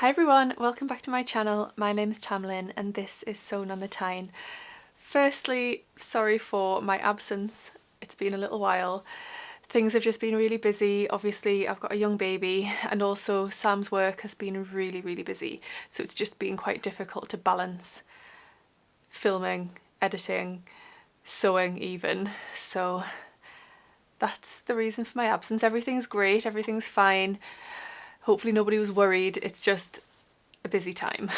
Hi everyone, welcome back to my channel. My name is Tamlyn and this is Sewn on the Tyne. Firstly, sorry for my absence. It's been a little while. Things have just been really busy. Obviously I've got a young baby and also Sam's work has been really busy, so it's just been quite difficult to balance filming, editing, sewing even. So that's the reason for my absence. Everything's great, everything's fine. Hopefully nobody was worried, it's just a busy time.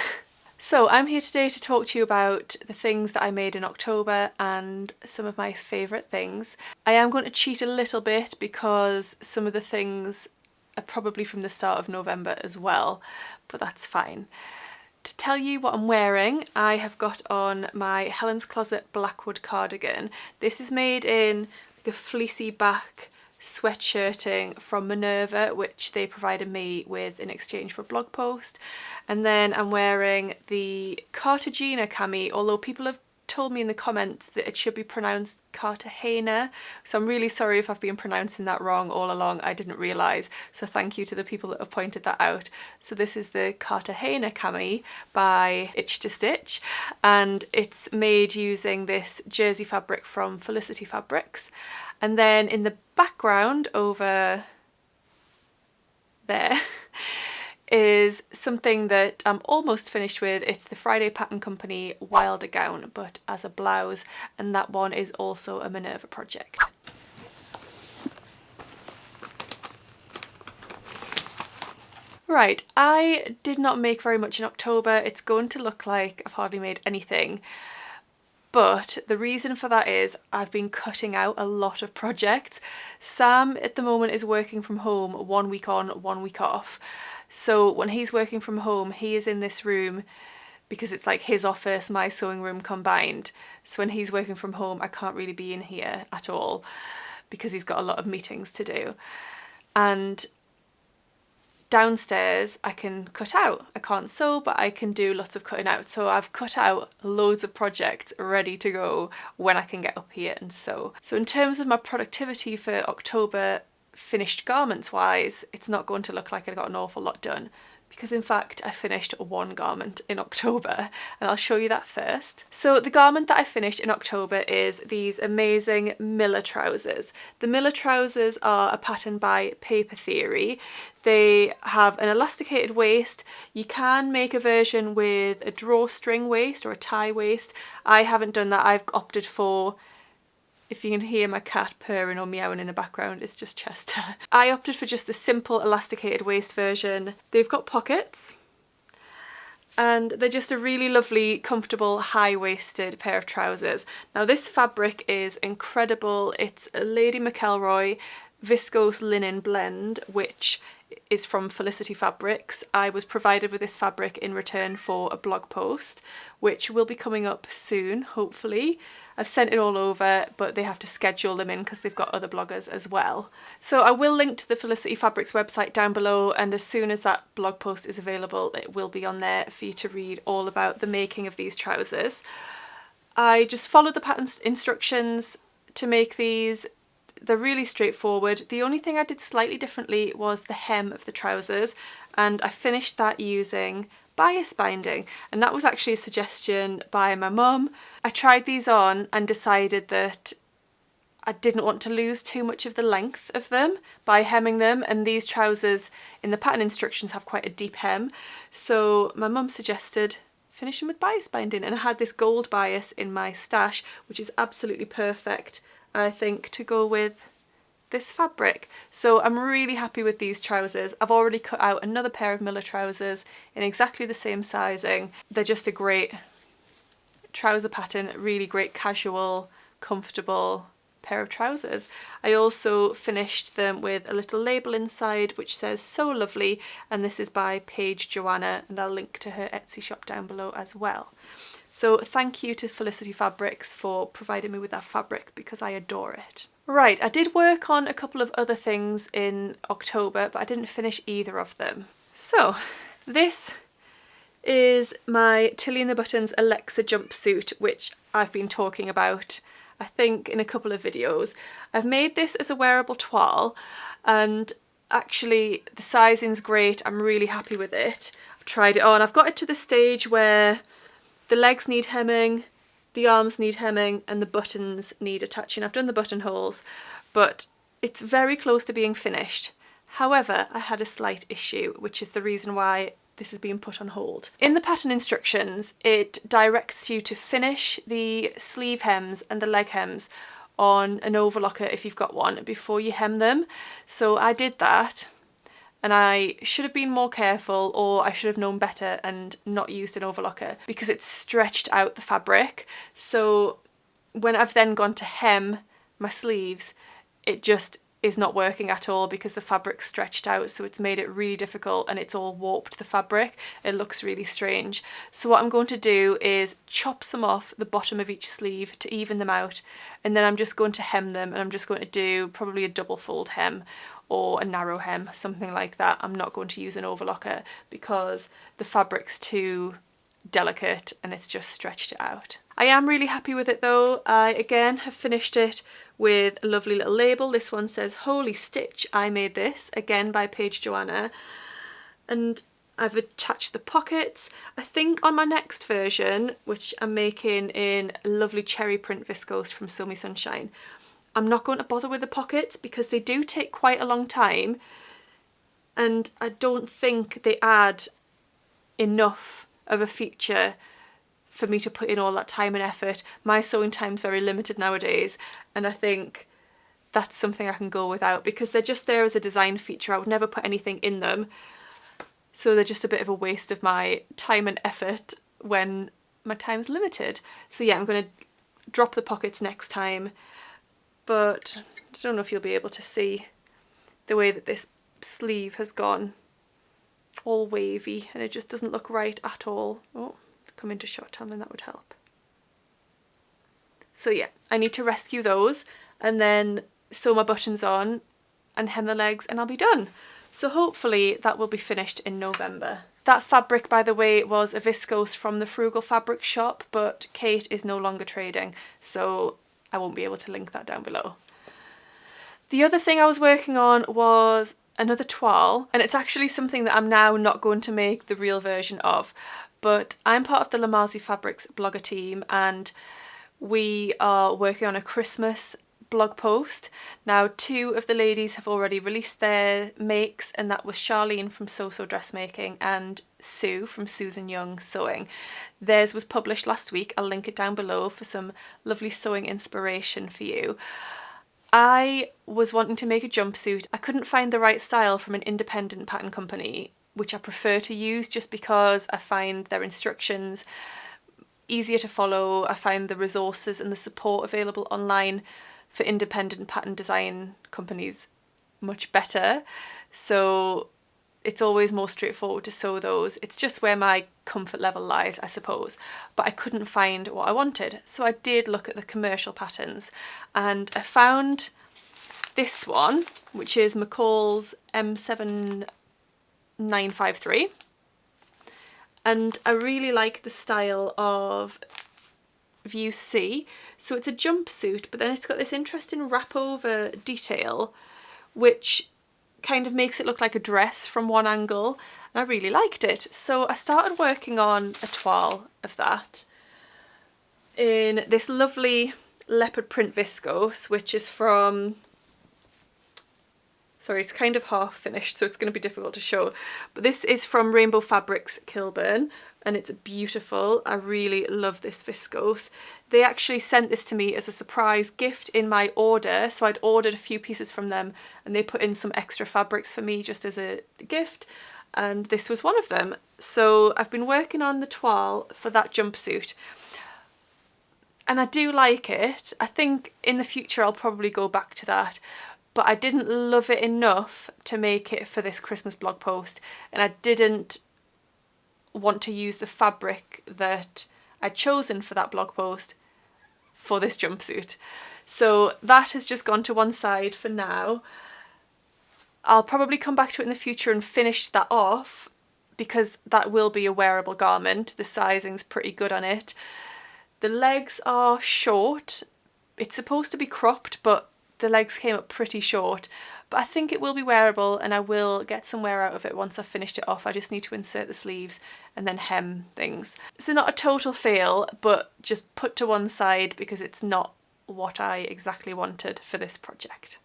So I'm here today to talk to you about the things that I made in October and some of my favourite things. I am going to cheat a little bit because some of the things are probably from the start of November as well, but that's fine. To tell you what I'm wearing, I have got on my Helen's Closet Blackwood cardigan. This is made in like a fleecy back sweatshirting from Minerva, which they provided me with in exchange for a blog post. And then I'm wearing the Cartagena cami, although people have told me in the comments that it should be pronounced Cartagena, so I'm really sorry if I've been pronouncing that wrong all along. I didn't realise, so thank you to the people that have pointed that out. So this is the Cartagena cami by Itch to Stitch, and it's made using this jersey fabric from Felicity Fabrics. And then in the background over there is something that I'm almost finished with. It's the Friday Pattern Company Wilder gown, but as a blouse, and that one is also a Minerva project. Right, I did not make very much in October. It's going to look like I've hardly made anything. But the reason for that is I've been cutting out a lot of projects. Sam at the moment is working from home 1 week on, 1 week off. So when he's working from home, he is in this room because it's like his office, my sewing room combined. So when he's working from home, I can't really be in here at all because he's got a lot of meetings to do. And downstairs I can cut out. I can't sew, but I can do lots of cutting out. So I've cut out loads of projects ready to go when I can get up here and sew. So in terms of my productivity for October, finished garments wise, it's not going to look like I got an awful lot done, because in fact I finished one garment in October, and I'll show you that first. So the garment that I finished in October is these amazing Miller trousers. The Miller trousers are a pattern by Paper Theory. They have an elasticated waist. You can make a version with a drawstring waist or a tie waist. I haven't done that. I've opted for, if you can hear my cat purring or meowing in the background, it's just Chester. I opted for just the simple elasticated waist version. They've got pockets and they're just a really lovely, comfortable, high-waisted pair of trousers. Now this fabric is incredible. It's a Lady McElroy viscose linen blend, which is from Felicity Fabrics. I was provided with this fabric in return for a blog post, which will be coming up soon, hopefully. I've sent it all over, but they have to schedule them in because they've got other bloggers as well. So I will link to the Felicity Fabrics website down below, and as soon as that blog post is available, it will be on there for you to read all about the making of these trousers. I just followed the pattern instructions to make these. They're really straightforward. The only thing I did slightly differently was the hem of the trousers, and I finished that using bias binding, and that was actually a suggestion by my mum. I tried these on and decided that I didn't want to lose too much of the length of them by hemming them, and these trousers in the pattern instructions have quite a deep hem, so my mum suggested finishing with bias binding, and I had this gold bias in my stash, which is absolutely perfect, I think, to go with this fabric. So I'm really happy with these trousers. I've already cut out another pair of Miller trousers in exactly the same sizing. They're just a great trouser pattern, really great casual, comfortable pair of trousers. I also finished them with a little label inside which says "So Lovely," and this is by Paige Joanna, and I'll link to her Etsy shop down below as well. So thank you to Felicity Fabrics for providing me with that fabric because I adore it. Right, I did work on a couple of other things in October, but I didn't finish either of them. So this is my Tilly and the Buttons Alexa jumpsuit, which I've been talking about, I think, in a couple of videos. I've made this as a wearable toile, and actually the sizing's great. I'm really happy with it. I've tried it on. I've got it to the stage where the legs need hemming, the arms need hemming, and the buttons need attaching. I've done the buttonholes, but it's very close to being finished. However, I had a slight issue, which is the reason why this is being put on hold. In the pattern instructions, it directs you to finish the sleeve hems and the leg hems on an overlocker if you've got one before you hem them. So I did that, and I should have been more careful, or I should have known better and not used an overlocker, because it's stretched out the fabric. So when I've then gone to hem my sleeves, it just is not working at all because the fabric's stretched out, so it's made it really difficult and it's all warped the fabric. It looks really strange. So what I'm going to do is chop some off the bottom of each sleeve to even them out, and then I'm just going to hem them, and I'm just going to do probably a double fold hem or a narrow hem, something like that. I'm not going to use an overlocker because the fabric's too delicate and it's just stretched it out. I am really happy with it though. I again have finished it with a lovely little label. This one says "Holy Stitch, I made this," again by Paige Joanna, and I've attached the pockets. I think on my next version, which I'm making in a lovely cherry print viscose from Sew Me Sunshine, I'm not going to bother with the pockets because they do take quite a long time, and I don't think they add enough of a feature for me to put in all that time and effort. My sewing time's very limited nowadays, and I think that's something I can go without because they're just there as a design feature. I would never put anything in them, so they're just a bit of a waste of my time and effort when my time's limited. So yeah, I'm going to drop the pockets next time, but I don't know if you'll be able to see the way that this sleeve has gone all wavy, and it just doesn't look right at all. Oh, come into shot, Tamlyn, that would help. So yeah, I need to rescue those and then sew my buttons on and hem the legs, and I'll be done. So hopefully that will be finished in November. That fabric, by the way, was a viscose from the Frugal Fabric Shop, but Kate is no longer trading, so I won't be able to link that down below. The other thing I was working on was another toile, and it's actually something that I'm now not going to make the real version of, but I'm part of the Lamazi Fabrics blogger team, and we are working on a Christmas blog post. Now 2 of the ladies have already released their makes, and that was Charlene from So Dressmaking and Sue from Susan Young Sewing. Theirs was published last week. I'll link it down below for some lovely sewing inspiration for you. I was wanting to make a jumpsuit. I couldn't find the right style from an independent pattern company, which I prefer to use just because I find their instructions easier to follow. I find the resources and the support available online for independent pattern design companies much better. So it's always more straightforward to sew those. It's just where my comfort level lies, I suppose. But I couldn't find what I wanted. So I did look at the commercial patterns, and I found this one, which is McCall's M7953. And I really like the style of View C. So it's a jumpsuit, but then it's got this interesting wrap over detail, which kind of makes it look like a dress from one angle, and I really liked it. So I started working on a toile of that in this lovely leopard print viscose, which is from, sorry, it's kind of half finished, so it's going to be difficult to show, but this is from Rainbow Fabrics Kilburn, and it's beautiful. I really love this viscose. They actually sent this to me as a surprise gift in my order, so I'd ordered a few pieces from them and they put in some extra fabrics for me just as a gift, and this was one of them. So I've been working on the toile for that jumpsuit, and I do like it. I think in the future I'll probably go back to that, but I didn't love it enough to make it for this Christmas blog post, and I didn't want to use the fabric that I'd chosen for that blog post for this jumpsuit. So that has just gone to one side for now. I'll probably come back to it in the future and finish that off, because that will be a wearable garment. The sizing's pretty good on it. The legs are short. It's supposed to be cropped, but the legs came up pretty short, but I think it will be wearable and I will get some wear out of it once I've finished it off. I just need to insert the sleeves and then hem things. So not a total fail, but just put to one side because it's not what I exactly wanted for this project.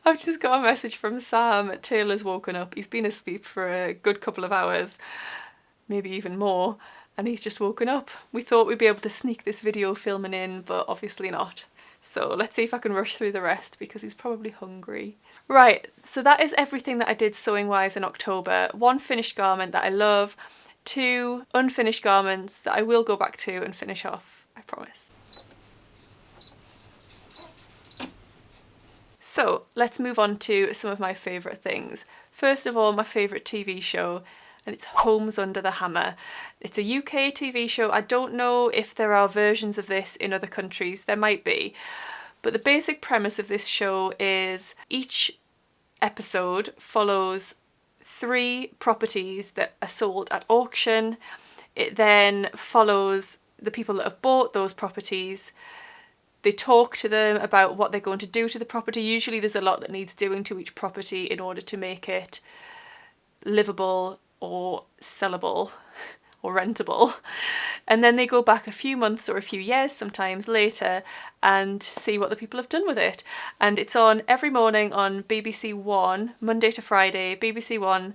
I've just got a message from Sam. Taylor's woken up. He's been asleep for a good couple of hours, maybe even more, and he's just woken up. We thought we'd be able to sneak this video filming in, but obviously not. So let's see if I can rush through the rest because he's probably hungry. Right, so that is everything that I did sewing wise in October. 1 finished garment that I love, 2 unfinished garments that I will go back to and finish off, I promise. So let's move on to some of my favourite things. First of all, my favourite TV show, and it's Homes Under the Hammer. It's a UK TV show. I don't know if there are versions of this in other countries. There might be. But the basic premise of this show is each episode follows 3 properties that are sold at auction. It then follows the people that have bought those properties. They talk to them about what they're going to do to the property. Usually there's a lot that needs doing to each property in order to make it livable or sellable or rentable. And then they go back a few months or a few years sometimes later and see what the people have done with it. And it's on every morning on BBC One, Monday to Friday, BBC One,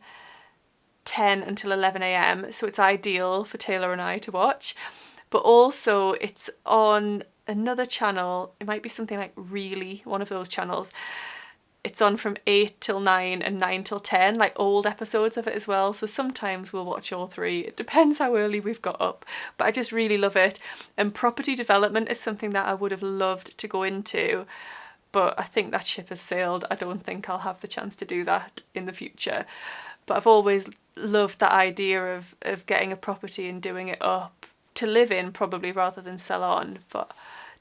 10 until 11 AM. So it's ideal for Taylor and I to watch. But also it's on another channel. It might be something like Really, one of those channels. It's on from 8 till 9 and 9 till 10, like old episodes of it as well. So sometimes we'll watch all 3. It depends how early we've got up. But I just really love it. And property development is something that I would have loved to go into. But I think that ship has sailed. I don't think I'll have the chance to do that in the future. But I've always loved that idea of getting a property and doing it up to live in, probably, rather than sell on. But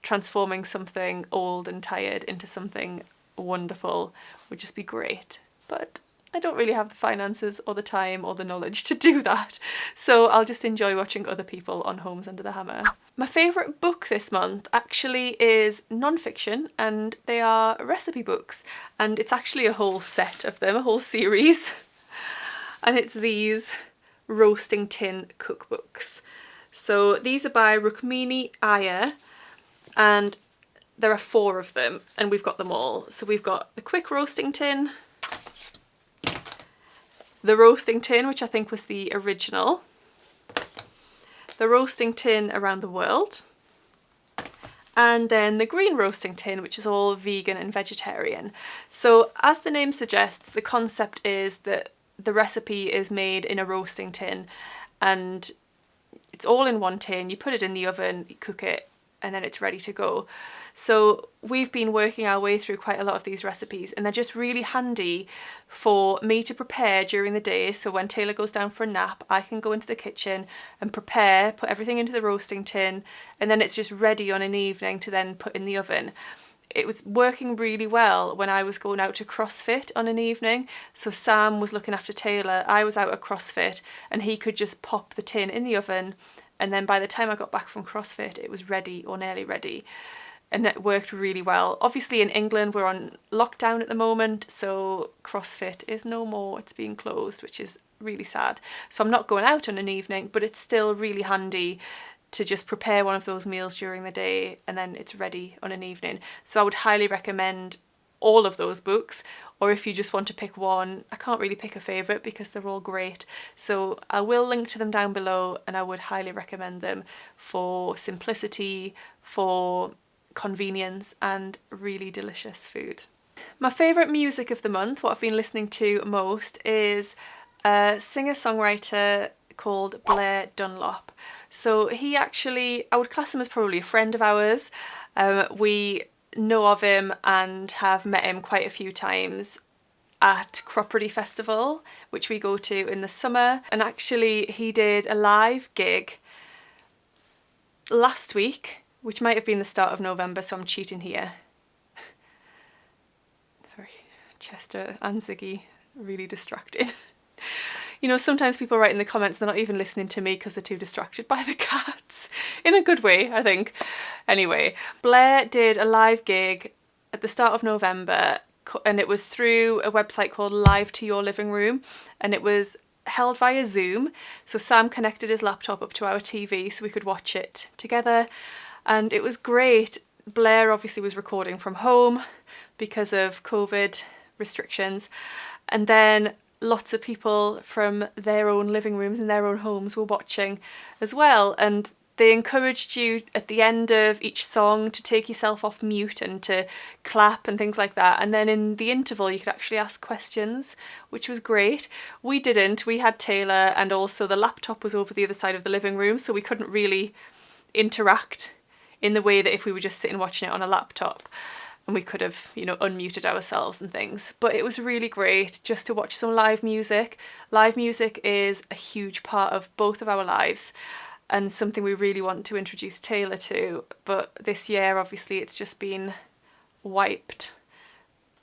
transforming something old and tired into something wonderful would just be great. But I don't really have the finances or the time or the knowledge to do that, so I'll just enjoy watching other people on Homes Under the Hammer. My favourite book this month actually is non-fiction, and they are recipe books, and it's actually a whole set of them, a whole series, and it's these roasting tin cookbooks. So these are by Rukmini Iyer, and there are 4 of them, and we've got them all. So we've got the quick roasting tin, the roasting tin, which I think was the original, the roasting tin around the world, and then the green roasting tin, which is all vegan and vegetarian. So as the name suggests, the concept is that the recipe is made in a roasting tin, and it's all in one tin. You put it in the oven, you cook it, and then it's ready to go. So we've been working our way through quite a lot of these recipes, and they're just really handy for me to prepare during the day. So when Taylor goes down for a nap, I can go into the kitchen and prepare, put everything into the roasting tin, and then it's just ready on an evening to then put in the oven. It was working really well when I was going out to CrossFit on an evening. So Sam was looking after Taylor, I was out at CrossFit, and he could just pop the tin in the oven, and then by the time I got back from CrossFit, it was ready or nearly ready. And it worked really well. Obviously in England we're on lockdown at the moment, so CrossFit is no more, it's being closed, which is really sad. So I'm not going out on an evening, but it's still really handy to just prepare one of those meals during the day and then it's ready on an evening. So I would highly recommend all of those books, or if you just want to pick one, I can't really pick a favourite because they're all great. So I will link to them down below, and I would highly recommend them for simplicity, for convenience, and really delicious food. My favourite music of the month, what I've been listening to most, is a singer-songwriter called Blair Dunlop. So he actually, I would class him as probably a friend of ours. We know of him and have met him quite a few times at Cropredy Festival, which we go to in the summer. And actually he did a live gig last week, which might have been the start of November, so I'm cheating here. Sorry, Chester and Ziggy, really distracted. You know, sometimes people write in the comments they're not even listening to me because they're too distracted by the cats. In a good way, I think. Anyway, Blair did a live gig at the start of November and it was through a website called Live to Your Living Room, and it was held via Zoom. So Sam connected his laptop up to our TV so we could watch it together, and it was great. Blair obviously was recording from home because of COVID restrictions, and then lots of people from their own living rooms and their own homes were watching as well, and they encouraged you at the end of each song to take yourself off mute and to clap and things like that. And then in the interval you could actually ask questions, which was great. We didn't. We had Taylor, and also the laptop was over the other side of the living room, so we couldn't really interact in the way that if we were just sitting watching it on a laptop, and we could have, you know, unmuted ourselves and things. But it was really great just to watch some live music. Live music is a huge part of both of our lives, and something we really want to introduce Taylor to, but this year obviously it's just been wiped,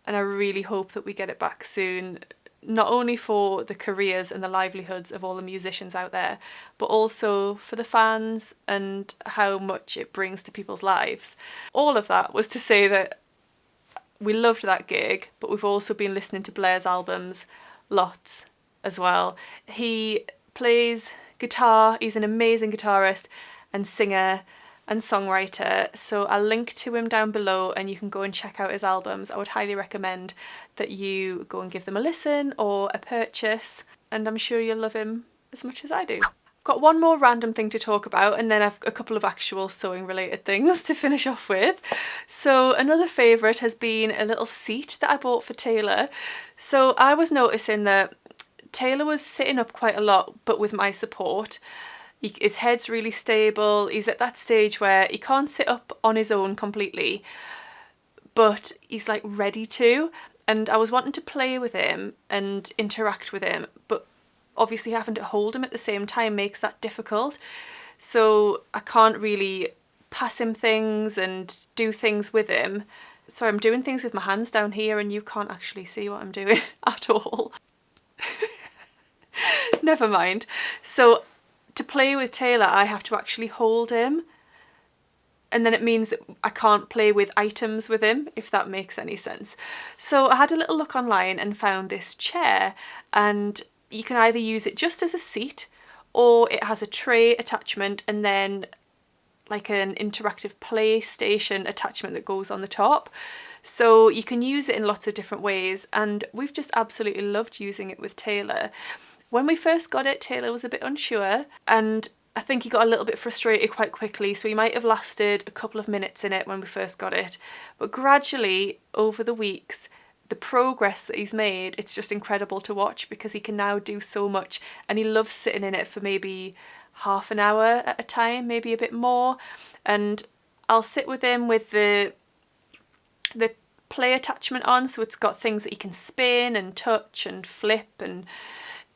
and I really hope that we get it back soon, not only for the careers and the livelihoods of all the musicians out there, but also for the fans and how much it brings to people's lives. All of that was to say that we loved that gig, but we've also been listening to Blair's albums lots as well. He plays guitar, he's an amazing guitarist and singer and songwriter, so I'll link to him down below and you can go and check out his albums. I would highly recommend that you go and give them a listen or a purchase, and I'm sure you'll love him as much as I do. I've got one more random thing to talk about, and then I've a couple of actual sewing related things to finish off with. So another favourite has been a little seat that I bought for Taylor. So I was noticing that Taylor was sitting up quite a lot, but with my support. His head's really stable. He's at that stage where he can't sit up on his own completely, but he's like ready to. And I was wanting to play with him and interact with him, but obviously having to hold him at the same time makes that difficult. So I can't really pass him things and do things with him. So I'm doing things with my hands down here and you can't actually see what I'm doing at all. Never mind. So to play with Taylor, I have to actually hold him, and then it means that I can't play with items with him, if that makes any sense. So I had a little look online and found this chair, and you can either use it just as a seat, or it has a tray attachment and then like an interactive PlayStation attachment that goes on the top. So you can use it in lots of different ways, and we've just absolutely loved using it with Taylor. When we first got it, Taylor was a bit unsure, and I think he got a little bit frustrated quite quickly, so he might have lasted a couple of minutes in it when we first got it. But gradually, over the weeks, the progress that he's made, it's just incredible to watch, because he can now do so much, and he loves sitting in it for maybe half an hour at a time, maybe a bit more. And I'll sit with him with the play attachment on, so it's got things that he can spin and touch and flip, and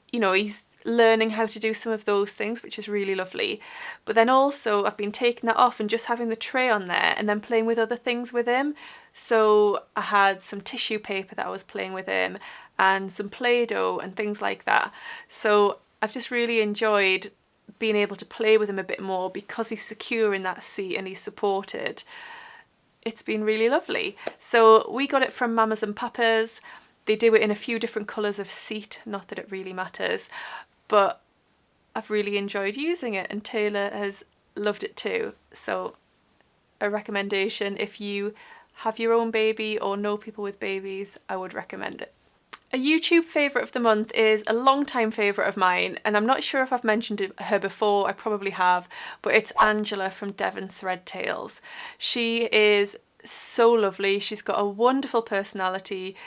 you know, he's learning how to do some of those things, which is really lovely. But then also I've been taking that off and just having the tray on there and then playing with other things with him. So I had some tissue paper that I was playing with him and some Play-Doh and things like that. So I've just really enjoyed being able to play with him a bit more because he's secure in that seat and he's supported. It's been really lovely. So we got it from Mamas and Papas. They do it in a few different colours of seat, not that it really matters, but I've really enjoyed using it and Taylor has loved it too. So a recommendation, if you have your own baby or know people with babies, I would recommend it. A YouTube favourite of the month is a long-time favourite of mine, and I'm not sure if I've mentioned her before, I probably have, but it's Angela from Devon Thread Tales. She is so lovely, she's got a wonderful personality,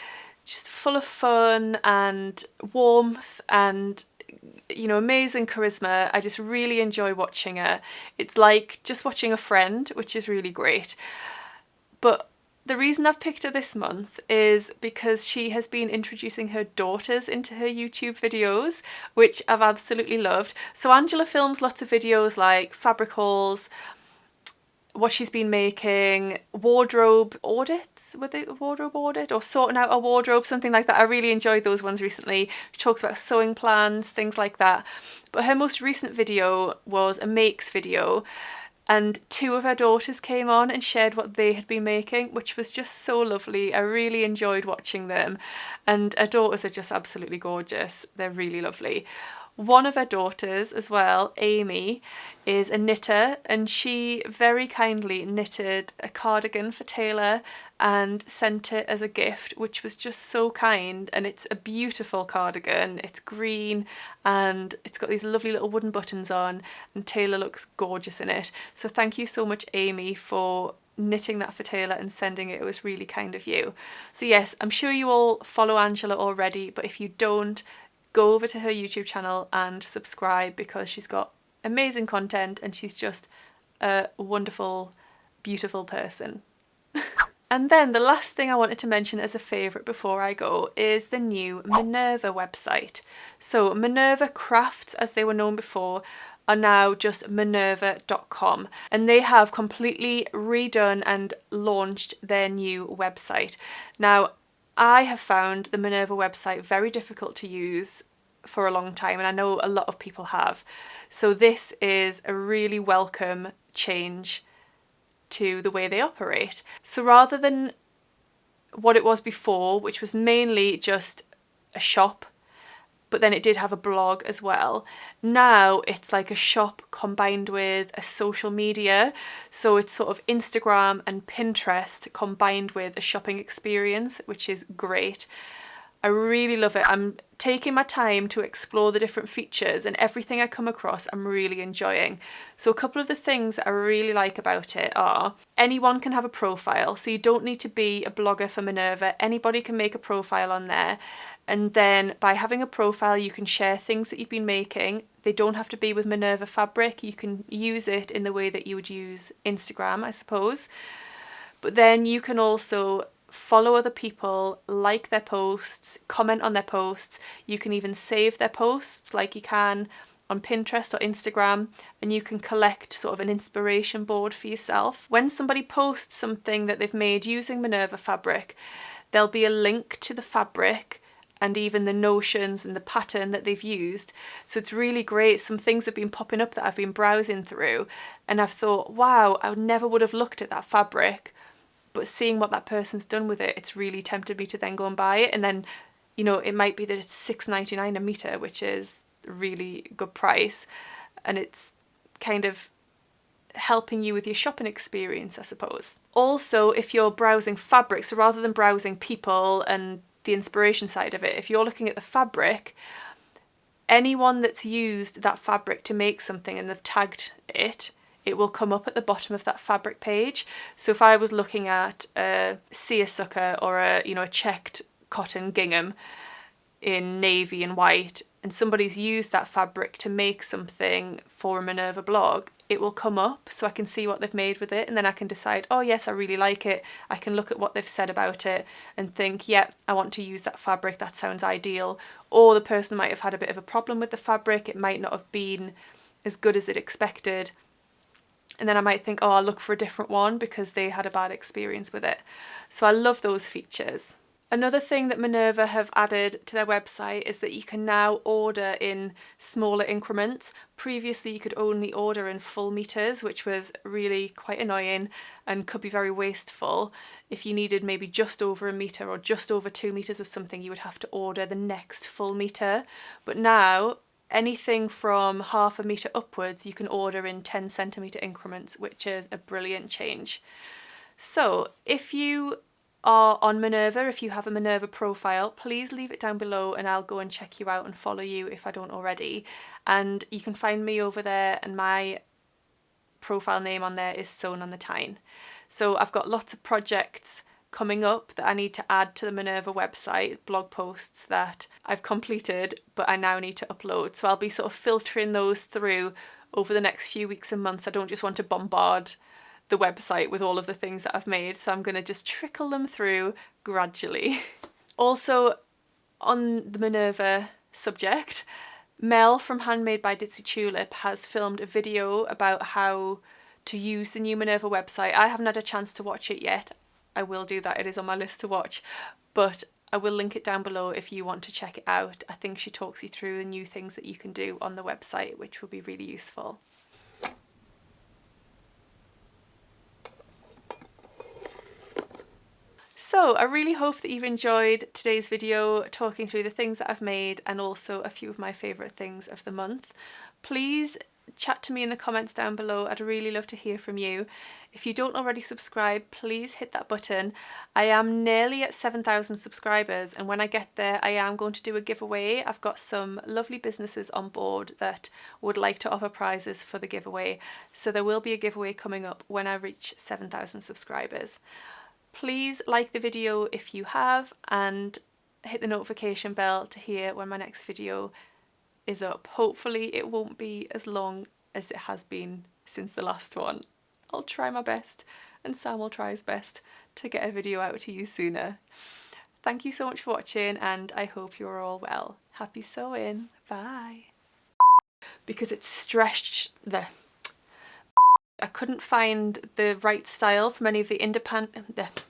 just full of fun and warmth and, you know, amazing charisma. I just really enjoy watching her. It's like just watching a friend, which is really great. But the reason I've picked her this month is because she has been introducing her daughters into her YouTube videos, which I've absolutely loved. So Angela films lots of videos like fabric hauls, what she's been making, wardrobe audits, were they a wardrobe audit, or sorting out a wardrobe, something like that. I really enjoyed those ones recently. She talks about sewing plans, things like that. But her most recent video was a makes video, and 2 of her daughters came on and shared what they had been making, which was just so lovely. I really enjoyed watching them, and her daughters are just absolutely gorgeous. They're really lovely. One of her daughters as well, Amy, is a knitter, and she very kindly knitted a cardigan for Taylor and sent it as a gift, which was just so kind. And it's a beautiful cardigan. It's green and it's got these lovely little wooden buttons on, and Taylor looks gorgeous in it. So thank you so much, Amy, for knitting that for Taylor and sending it. It was really kind of you. So yes, I'm sure you all follow Angela already, but if you don't, go over to her YouTube channel and subscribe, because she's got amazing content and she's just a wonderful, beautiful person. And then the last thing I wanted to mention as a favourite before I go is the new Minerva website. So Minerva Crafts, as they were known before, are now just minerva.com, and they have completely redone and launched their new website. Now, I have found the Minerva website very difficult to use for a long time, and I know a lot of people have. So this is a really welcome change to the way they operate. So rather than what it was before, which was mainly just a shop, but then it did have a blog as well, now it's like a shop combined with a social media. So it's sort of Instagram and Pinterest combined with a shopping experience, which is great. I really love it. I'm taking my time to explore the different features, and everything I come across I'm really enjoying. So a couple of the things that I really like about it are anyone can have a profile. So you don't need to be a blogger for Minerva. Anybody can make a profile on there. And then by having a profile, you can share things that you've been making. They don't have to be with Minerva fabric. You can use it in the way that you would use Instagram, I suppose. But then you can also follow other people, like their posts, comment on their posts. You can even save their posts like you can on Pinterest or Instagram, and you can collect sort of an inspiration board for yourself. When somebody posts something that they've made using Minerva fabric, there'll be a link to the fabric and even the notions and the pattern that they've used. So it's really great. Some things have been popping up that I've been browsing through, and I've thought, wow, I never would have looked at that fabric, but seeing what that person's done with it, it's really tempted me to then go and buy it. And then, you know, it might be that it's $6.99 a metre, which is a really good price, and it's kind of helping you with your shopping experience, I suppose. Also, if you're browsing fabric, so rather than browsing people and the inspiration side of it, if you're looking at the fabric, anyone that's used that fabric to make something and they've tagged it, it will come up at the bottom of that fabric page. So if I was looking at a seersucker or a checked cotton gingham in navy and white, and somebody's used that fabric to make something for a Minerva blog, it will come up so I can see what they've made with it, and then I can decide, oh yes, I really like it. I can look at what they've said about it and think, yeah, I want to use that fabric, that sounds ideal. Or the person might have had a bit of a problem with the fabric, it might not have been as good as they'd expected. And then I might think, oh, I'll look for a different one because they had a bad experience with it. So I love those features. Another thing that Minerva have added to their website is that you can now order in smaller increments. Previously, you could only order in full meters, which was really quite annoying and could be very wasteful. If you needed maybe just over a meter or just over 2 meters of something, you would have to order the next full meter. But now, anything from half a metre upwards you can order in 10 centimetre increments, which is a brilliant change. So if you are on Minerva, if you have a Minerva profile, please leave it down below and I'll go and check you out and follow you if I don't already. And you can find me over there, and my profile name on there is Sewn on the Tyne. So I've got lots of projects coming up that I need to add to the Minerva website, blog posts that I've completed but I now need to upload. So I'll be sort of filtering those through over the next few weeks and months. I don't just want to bombard the website with all of the things that I've made, so I'm going to just trickle them through gradually. Also, on the Minerva subject, Mel from Handmade by Ditsy Tulip has filmed a video about how to use the new Minerva website. I haven't had a chance to watch it yet. I will do that, it is on my list to watch, but I will link it down below if you want to check it out. I think she talks you through the new things that you can do on the website, which will be really useful. So I really hope that you've enjoyed today's video talking through the things that I've made and also a few of my favourite things of the month. Please chat to me in the comments down below. I'd really love to hear from you. If you don't already subscribe, please hit that button. I am nearly at 7,000 subscribers, and when I get there I am going to do a giveaway. I've got some lovely businesses on board that would like to offer prizes for the giveaway, so there will be a giveaway coming up when I reach 7,000 subscribers. Please like the video if you have, and hit the notification bell to hear when my next video is up. Hopefully it won't be as long as it has been since the last one. I'll try my best, and Sam will try his best to get a video out to you sooner. Thank you so much for watching, and I hope you're all well. Happy sewing. Bye. Because it's stretched there. I couldn't find the right style from any of the independent